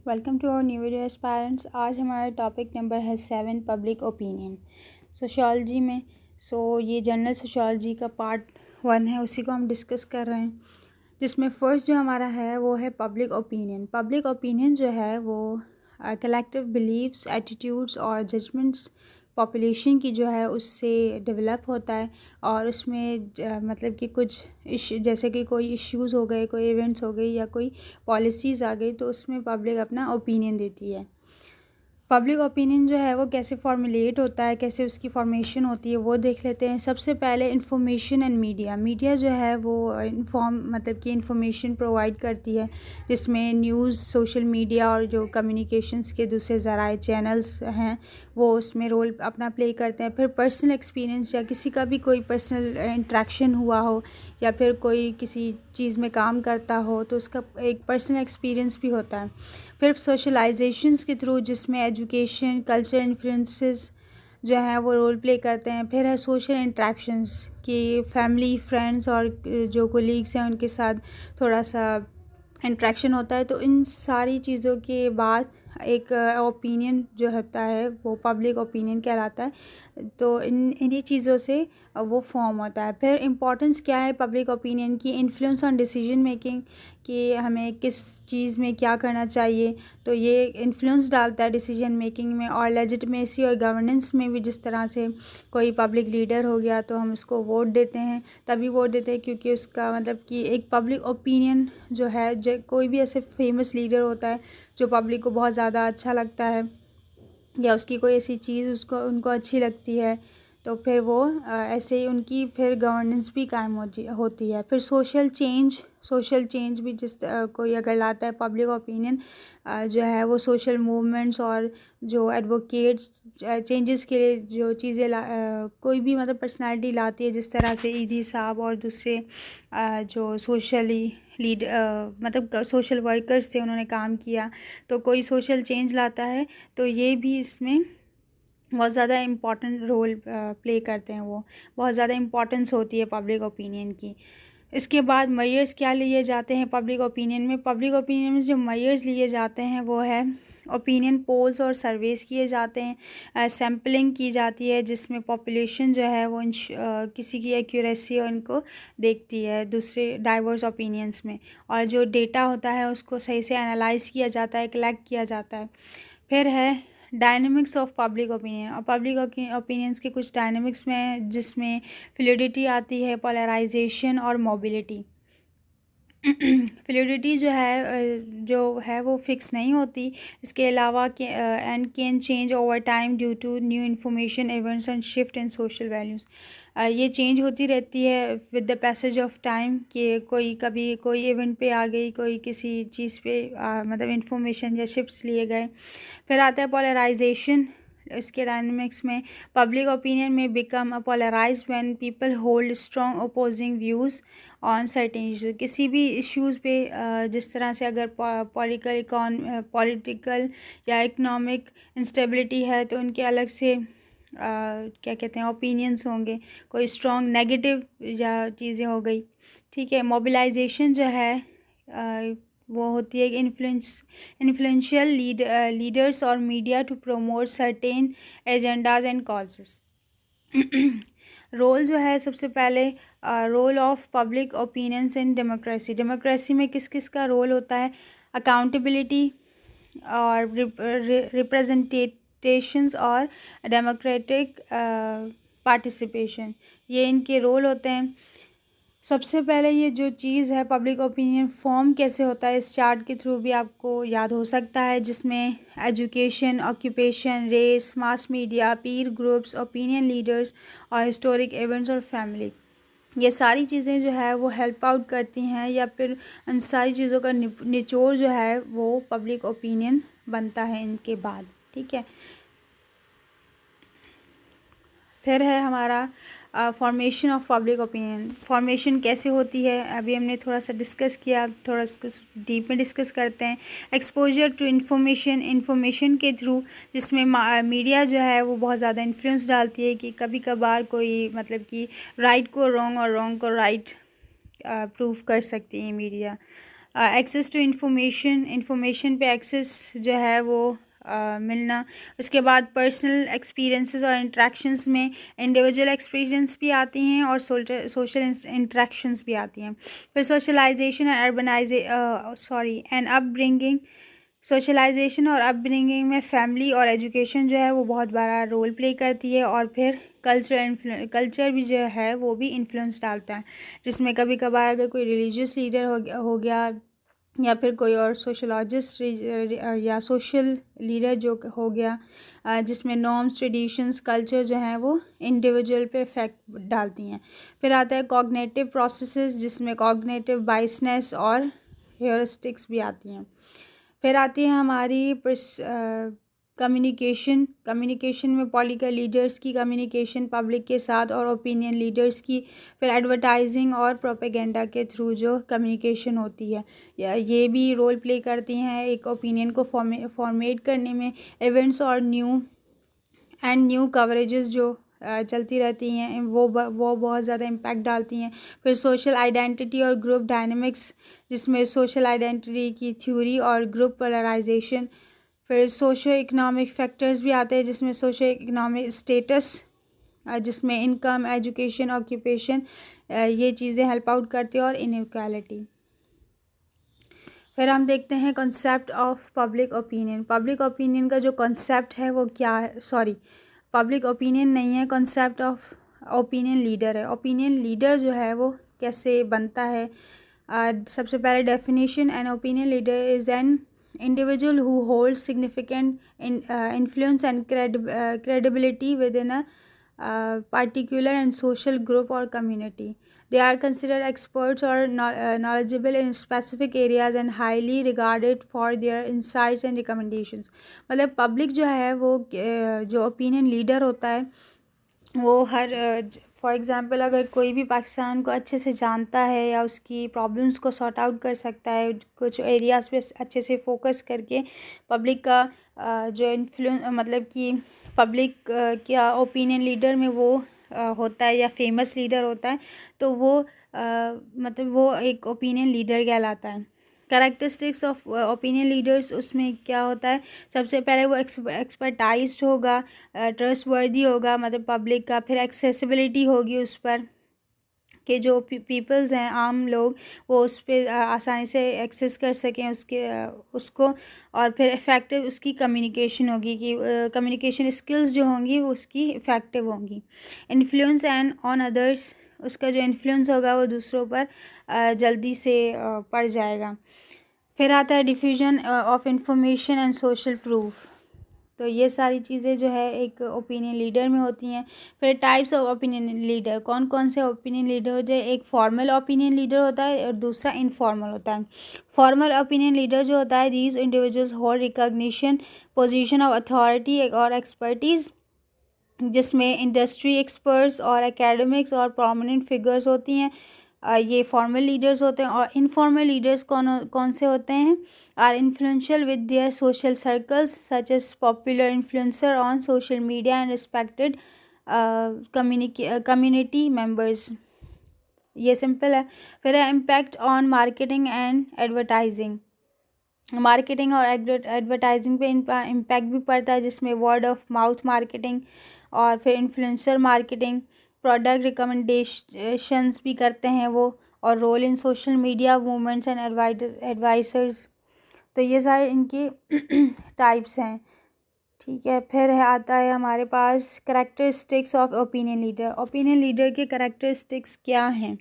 Welcome to our new video aspirants. आज हमारा topic number है 7 पब्लिक ओपिनियन सोशियोलॉजी में। ये जनरल सोशियोलॉजी का पार्ट 1 है, उसी को हम डिस्कस कर रहे हैं, जिसमें फ़र्स्ट जो हमारा है वो है पब्लिक ओपिनियन। पब्लिक ओपिनियन जो है वो कलेक्टिव बिलीव्स, एटीट्यूड्स और जजमेंट्स पॉपुलेशन की जो है उससे डेवलप होता है। और उसमें मतलब कि कुछ जैसे कि कोई इश्यूज़ हो गए, कोई इवेंट्स हो गई या कोई पॉलिसीज़ आ गई, तो उसमें पब्लिक अपना ओपिनियन देती है। पब्लिक ओपिनियन जो है वो कैसे फॉर्मुलेट होता है, कैसे उसकी फॉर्मेशन होती है, वो देख लेते हैं। सबसे पहले इंफॉर्मेशन एंड मीडिया जो है वो मतलब कि इंफॉर्मेशन प्रोवाइड करती है, जिसमें न्यूज़, सोशल मीडिया और जो कम्युनिकेशंस के दूसरे ज़राए चैनल्स हैं वो उसमें रोल अपना प्ले करते हैं। फिर पर्सनल एक्सपीरियंस या किसी का भी कोई पर्सनल इंट्रैक्शन हुआ हो या फिर कोई किसी चीज़ में काम करता हो तो उसका एक पर्सनल एक्सपीरियंस भी होता है। फिर सोशलाइजेशंस के थ्रू, जिसमें एजुकेशन, कल्चर इन्फ्लुएंसेस जो हैं वो रोल प्ले करते हैं। फिर है सोशल इंट्रैक्शंस कि फैमिली, फ्रेंड्स और जो कोलीग्स हैं उनके साथ थोड़ा सा इंट्रैक्शन होता है। तो इन सारी चीज़ों के बाद एक ओपिनियन जो होता है वो पब्लिक ओपिनियन कहलाता है। तो इन्हीं चीज़ों से वो फॉर्म होता है। फिर इम्पोर्टेंस क्या है पब्लिक ओपिनियन की? इन्फ्लुएंस ऑन डिसीजन मेकिंग, कि हमें किस चीज़ में क्या करना चाहिए, तो ये इन्फ्लुएंस डालता है डिसीजन मेकिंग में। और लेजिटिमेसी और गवर्नेंस में भी, जिस तरह से कोई पब्लिक लीडर हो गया तो हम उसको वोट देते हैं, तभी वोट देते हैं क्योंकि उसका मतलब कि एक पब्लिक ओपिनियन जो है, जो कोई भी ऐसे फेमस लीडर होता है जो पब्लिक को बहुत ज़्यादा अच्छा लगता है या उसकी कोई ऐसी चीज़ उनको अच्छी लगती है, तो फिर वो ऐसे ही उनकी फिर गवर्नेंस भी कायम होती है। फिर सोशल चेंज भी कोई अगर लाता है पब्लिक ओपिनियन जो है वो सोशल मूवमेंट्स और जो एडवोकेट चेंजेस के लिए जो चीज़ें कोई भी मतलब पर्सनालिटी लाती है, जिस तरह से ईदी साहब और दूसरे जो सोशली मतलब सोशल वर्कर्स थे, उन्होंने काम किया, तो कोई सोशल चेंज लाता है, तो ये भी इसमें बहुत ज़्यादा इम्पॉर्टेंट रोल प्ले करते हैं। वो बहुत ज़्यादा इम्पॉर्टेंस होती है पब्लिक ओपिनियन की। इसके बाद मेजर्स क्या लिए जाते हैं पब्लिक ओपिनियन में? पब्लिक ओपिनियन में जो मेजर्स लिए जाते हैं वो है ओपिनियन पोल्स और सर्वेस किए जाते हैं, सैम्पलिंग की जाती है, जिसमें पॉपुलेशन जो है वो किसी की एक्यूरेसी और इनको देखती है दूसरे डाइवर्स ओपिनियंस में, और जो डेटा होता है उसको सही से एनालाइज किया जाता है, कलेक्ट किया जाता है। फिर है डायनेमिक्स ऑफ पब्लिक ओपिनियन। और पब्लिक ओपिनियंस के कुछ डायनेमिक्स में, जिसमें फ्लूइडिटी आती है, पोलराइजेशन और मोबिलिटी। फ्लूइडिटी जो है वो फिक्स नहीं होती। इसके अलावा and can change over time due to new information, events and shift in social values. ये चेंज होती रहती है with the passage of time, कि कभी कोई इवेंट पे आ गई, कोई किसी चीज़ पे मतलब इन्फॉर्मेशन या शिफ्ट्स लिए गए। फिर आता है पोलराइजेशन। इसके डायनेमिक्स में पब्लिक ओपिनियन में become a polarize when people hold strong opposing views on certain issue. किसी भी इश्यूज़ पे जिस तरह से अगर पॉलिटिकल या इकोनॉमिक इंस्टेबिलिटी है तो उनके अलग से क्या कहते हैं ओपिनियंस होंगे, कोई स्ट्रॉन्ग नेगेटिव या चीज़ें हो गई। ठीक है। मोबिलाइजेशन जो है वो होती है इन्फ्लुएंशियल लीडर्स और media to promote certain agendas and causes. Role जो है सबसे पहले role of public opinions in democracy में किस किस का रोल होता है? अकाउंटेबिलिटी और रिप्रेजेंटेशंस और डेमोक्रेटिक पार्टिसिपेशन, ये इनके रोल होते हैं। सबसे पहले ये जो चीज़ है पब्लिक ओपिनियन फॉर्म कैसे होता है, इस चार्ट के थ्रू भी आपको याद हो सकता है, जिसमें education, occupation, race, mass media, peer groups, opinion leaders और हिस्टोरिक इवेंट्स और फैमिली, ये सारी चीज़ें जो है वो हेल्प आउट करती हैं, या फिर उन सारी चीज़ों का निचोड़ जो है वो पब्लिक ओपिनियन बनता है इनके बाद। ठीक है। फिर है हमारा formation of public opinion. Formation कैसे होती है अभी हमने थोड़ा सा डिस्कस किया, थोड़ा कुछ डीप में डिस्कस करते हैं। एक्सपोजर टू इन्फॉर्मेशन के थ्रू, जिसमें मीडिया जो है वो बहुत ज़्यादा इन्फ्लुएंस डालती है, कि कभी कभार कोई मतलब कि राइट को रॉन्ग और रॉन्ग को राइट प्रूव कर सकती है मीडिया। एक्सेस टू इंफॉर्मेशन पे एक्सेस जो है वो मिलना। उसके बाद पर्सनल एक्सपीरियंसेस और इंटरेक्शंस में इंडिविजुअल एक्सपीरियंस भी आती हैं और सोशल इंटरेक्शंस भी आती हैं। फिर सोशलाइजेशन एंड अपब्रिंगिंग। सोशलाइजेशन और अपब्रिंगिंग में फैमिली और एजुकेशन जो है वो बहुत बड़ा रोल प्ले करती है। और फिर कल्चर भी जो है वो भी इन्फ्लुएंस डालता है, जिसमें कभी कभार अगर कोई रिलीजियस लीडर हो गया या फिर कोई और सोशलॉजिस्ट या सोशल लीडर जो हो गया, जिसमें नॉर्म्स, ट्रेडिशंस, कल्चर जो हैं वो इंडिविजुअल पे इफेक्ट डालती हैं। फिर आता है कॉग्निटिव प्रोसेसेस, जिसमें कॉग्निटिव बायसनेस और हेयरिस्टिक्स भी आती हैं। फिर आती है हमारी कम्युनिकेशन में पॉलिटिकल लीडर्स की कम्युनिकेशन पब्लिक के साथ और ओपिनियन लीडर्स की। फिर एडवर्टाइजिंग और प्रोपेगेंडा के थ्रू जो कम्युनिकेशन होती है ये भी रोल प्ले करती हैं एक ओपिनियन को फॉर्मेट करने में। इवेंट्स और न्यू कवरेजेस जो चलती रहती हैं वो बहुत ज़्यादा इम्पैक्ट डालती हैं। फिर सोशल आइडेंटिटी और ग्रुप डायनेमिक्स, जिसमें सोशल आइडेंटिटी की थ्योरी और ग्रुप पोलराइजेशन। फिर सोशो इकोनॉमिक फैक्टर्स भी आते हैं, जिसमें सोशो इकोनॉमिक स्टेटस, जिसमें इनकम, एजुकेशन, ऑक्यूपेशन, ये चीज़ें हेल्प आउट करती हैं, और इनइक्वालिटी। फिर हम देखते हैं concept of public opinion. Public opinion का जो कॉन्सेप्ट है वो क्या है, पब्लिक ओपिनियन नहीं है, कॉन्सेप्ट ऑफ ओपिनियन लीडर है। ओपिनियन लीडर जो है वो कैसे बनता है। सबसे पहले definition, an opinion leader is an individual who holds significant influence and credibility within a particular and social group or community. They are considered experts or knowledgeable in specific areas and highly regarded for their insights and recommendations. मतलब public जो है वो जो opinion leader होता है वो her for example अगर कोई भी पाकिस्तान को अच्छे से जानता है या उसकी प्रॉब्लम्स को सॉर्ट आउट कर सकता है, कुछ एरियाज़ पे अच्छे से फोकस करके पब्लिक का जो इन्फ्लुएंस मतलब कि पब्लिक क्या ओपिनियन लीडर में वो होता है या फेमस लीडर होता है, तो वो मतलब वो एक ओपिनियन लीडर कहलाता है। कैरेक्टरिस्टिक्स ऑफ ओपिनियन लीडर्स, उसमें क्या होता है, सबसे पहले वो एक्सपर्टाइज्ड होगा, ट्रस्टवर्दी होगा मतलब पब्लिक का। फिर एक्सेसिबिलिटी होगी उस पर कि जो पीपल्स हैं, आम लोग, वो उस पर आसानी से एक्सेस कर सकें उसको। और फिर इफ़ेक्टिव उसकी कम्युनिकेशन होगी कि कम्युनिकेशन स्किल्स जो होंगी वो उसकी इफ़ेक्टिव होंगी। इन्फ्लुएंस एंड ऑन अदर्स, उसका जो इन्फ्लुएंस होगा वो दूसरों पर जल्दी से पड़ जाएगा। फिर आता है diffusion of information and social proof. तो ये सारी चीज़ें जो है एक ओपिनियन लीडर में होती हैं। फिर टाइप्स ऑफ ओपिनियन लीडर, कौन कौन से ओपिनियन लीडर होते हैं। एक फॉर्मल ओपिनियन लीडर होता है और दूसरा इनफॉर्मल होता है। फॉर्मल ओपिनियन लीडर जो होता है, these individuals hold recognition position of authority और एक्सपर्टीज़, जिसमें इंडस्ट्री एक्सपर्ट्स और एकेडमिक्स और प्रोमिनेंट फिगर्स होती हैं, ये फॉर्मल लीडर्स होते हैं। और इनफॉर्मल लीडर्स कौन से होते हैं, are influential with their social circles such as popular influencer on social media and respected community members. ये सिंपल है। फिर है impact on marketing and advertising. Marketing और एडवर्टाइजिंग पे इम्पैक्ट भी पड़ता है, जिसमें वर्ड ऑफ माउथ मार्केटिंग और फिर इन्फ्लुएंसर मार्केटिंग, प्रोडक्ट रिकमेंडेशंस भी करते हैं वो, और role in social media movements and advisers. तो ये सारे इनके टाइप्स हैं, ठीक है। फिर आता है हमारे पास characteristics of opinion leader. Opinion leader के कैरेक्टरिस्टिक्स क्या हैं,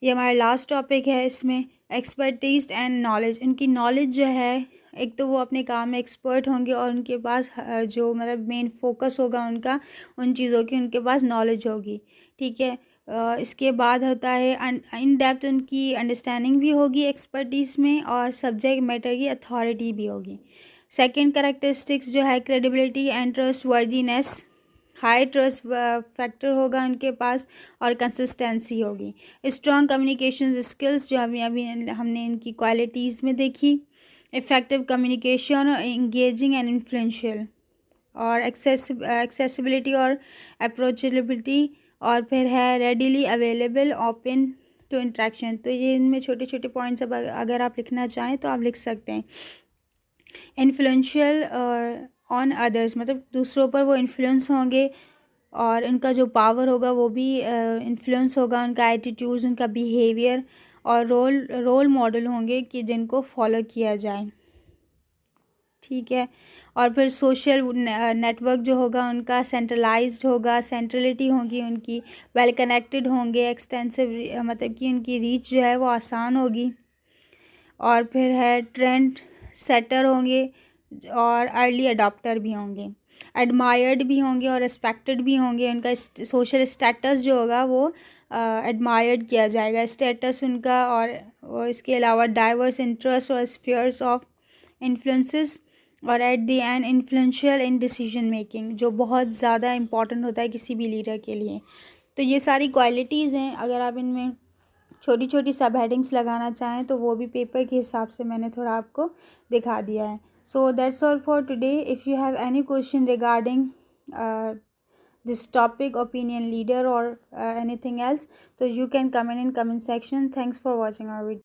ये हमारा लास्ट टॉपिक है। इसमें एक्सपर्टीज एंड नॉलेज, उनकी नॉलेज जो है, एक तो वो अपने काम में एक्सपर्ट होंगे और उनके पास जो मतलब मेन फोकस होगा उनका उन चीज़ों की, उनके पास नॉलेज होगी, ठीक है। इसके बाद होता है इन डेप्थ उनकी अंडरस्टैंडिंग भी होगी एक्सपर्टीज़ में, और सब्जेक्ट मैटर की अथॉरिटी भी होगी। सेकंड कैरेक्टरिस्टिक्स जो है credibility and trustworthiness, high trust factor होगा उनके पास, और कंसिस्टेंसी होगी। स्ट्रॉन्ग कम्युनिकेशन स्किल्स जो अभी हमने इनकी क्वालिटीज़ में देखी। Effective communication, engaging and influential, और एक्सेसिबिलिटी और अप्रोचेबिलिटी, और फिर है readily available, open to interaction. तो ये इनमें छोटे छोटे पॉइंट्स अब अगर आप लिखना चाहें तो आप लिख सकते हैं। इन्फ्लुएंशियल ऑन अदर्स, मतलब दूसरों पर वो इन्फ्लुएंस होंगे और उनका जो पावर होगा वो भी इन्फ्लुएंस होगा, उनका एटीट्यूड्स, उनका बिहेवियर, और रोल मॉडल होंगे कि जिनको फॉलो किया जाए। ठीक है। और फिर सोशल नेटवर्क जो होगा उनका सेंट्रलाइज्ड होगा, सेंट्रलिटी होगी उनकी, वेल कनेक्टेड होंगे, एक्सटेंसिव, मतलब कि उनकी रीच जो है वो आसान होगी। और फिर है ट्रेंड सेटर होंगे और अर्ली अडॉप्टर भी होंगे, एडमायर्ड भी होंगे और रिस्पेक्टेड भी होंगे। उनका सोशल स्टेटस जो होगा वो एडमायर्ड किया जाएगा, स्टेटस उनका। और इसके अलावा डाइवर्स इंटरेस्ट और स्फीयर्स ऑफ इन्फ्लुएंसेस, और at the end influential in decision making, जो बहुत ज़्यादा इंपॉर्टेंट होता है किसी भी लीडर के लिए। तो ये सारी क्वालिटीज़ हैं। अगर आप इनमें छोटी छोटी सब हेडिंग्स लगाना चाहें तो वो भी पेपर के हिसाब से मैंने थोड़ा आपको दिखा दिया है। So that's all for today. If you have any question regarding this topic, opinion leader, or anything else, so you can comment in comment section. Thanks for watching our video.